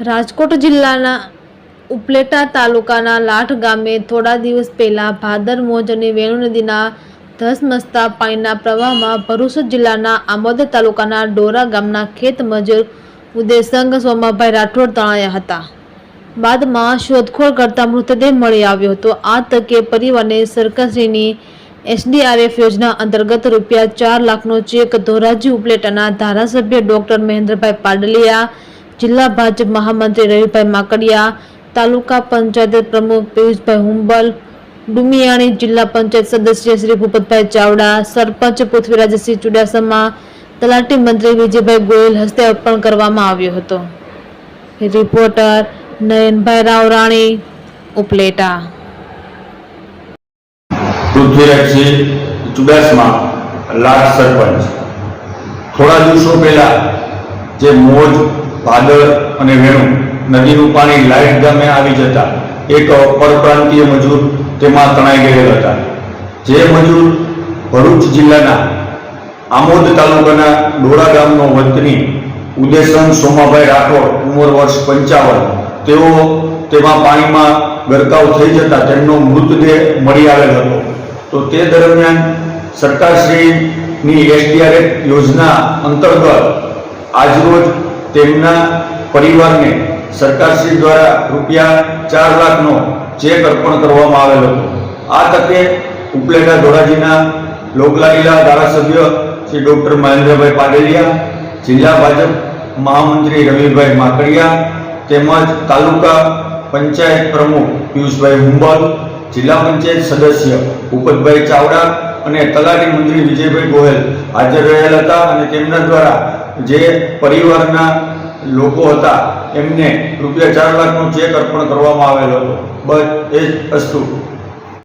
રાજકોટ જિલ્લાના ઉપલેટા તાલુકાના લાઠ ગામે થોડા દિવસ પહેલા ભાદર મોજ અને વેણુ નદીના ધસમસતા પાણીના પ્રવાહમાં ભરૂચ જિલ્લાના આમોદ તાલુકાના ડોરા ગામના ખેત મજૂર ઉદયસંગ સોમાભાઈ રાઠોડ તણાયા હતા. બાદમાં શોધખોળ કરતા મૃતદેહ મળી આવ્યો હતો. આ તકે પરિવારને સરકારશ્રીની SDRF યોજના અંતર્ગત રૂપિયા 4 લાખનો ચેક ધોરાજી ઉપલેટાના ધારાસભ્ય ડોક્ટર મહેન્દ્રભાઈ પાડલિયા, જિલ્લા ભાજપ મહામંત્રી રવિભાઈ માકડિયા, તાલુકા પંચાયત પ્રમુખ પિયુષભાઈ હુંબલ, ડુમિયાણી જિલ્લા પંચાયત સદસ્ય શ્રી ભૂપતભાઈ ચાવડા, સરપંચ પૃથ્વીરાજસિંહ ચુડાસમા, તલાટી મંત્રી વિજયભાઈ ગોયલ હસ્તે અર્પણ કરવામાં આવ્યો હતો. રિપોર્ટર નયનભાઈ રાવરાણી, ઉપલેટા. પૃથ્વીરાજસિંહ ચુડાસમા, લાઠ સરપંચ. થોડા દિવસો પહેલા જે મોજ, ભાદર અને વેણુ નદીનું પાણી લાઠ ગામે આવી જતા એક પરપ્રાંતીય મજૂર તેમાં તણાઈ ગયેલ હતા. જે મજૂર ભરૂચ જિલ્લાના આમોદ તાલુકાના ડોરા ગામનો વતની ઉદયસંગ સોમાભાઈ રાઠોડ, ઉંમર વર્ષ 55, તેઓ તેમાં પાણીમાં ગરકાવ થઈ જતા તેમનો મૃતદેહ મળી આવેલ હતો. તો તે દરમિયાન સરકારશ્રીની SDRF યોજના અંતર્ગત આજરોજ તેમના પરિવારને સરકારશ્રી દ્વારા રૂપિયા 4 લાખનો ચેક અર્પણ કરવામાં આવેલ હતો. આ તકે ઉપલેટા ધોરાજીના લોકલાડીલા ધારાસભ્ય શ્રી ડોક્ટર મહેન્દ્રભાઈ પાડલિયા, જિલ્લા ભાજપ મહામંત્રી રવિભાઈ માકડિયા તેમજ તાલુકા પંચાયત પ્રમુખ પિયુષભાઈ હુંબલ, જિલ્લા પંચાયત સદસ્ય ભૂપતભાઈ ચાવડા અને તલાટી મંત્રી વિજયભાઈ ગોયલ હાજર રહેલ હતા. અને તેમના દ્વારા જે પરિવારના લોકો હતા એમને રૂપિયા 4 લાખનો ચેક અર્પણ કરવામાં આવેલો હતો. બસ એ જ અસ્તુ.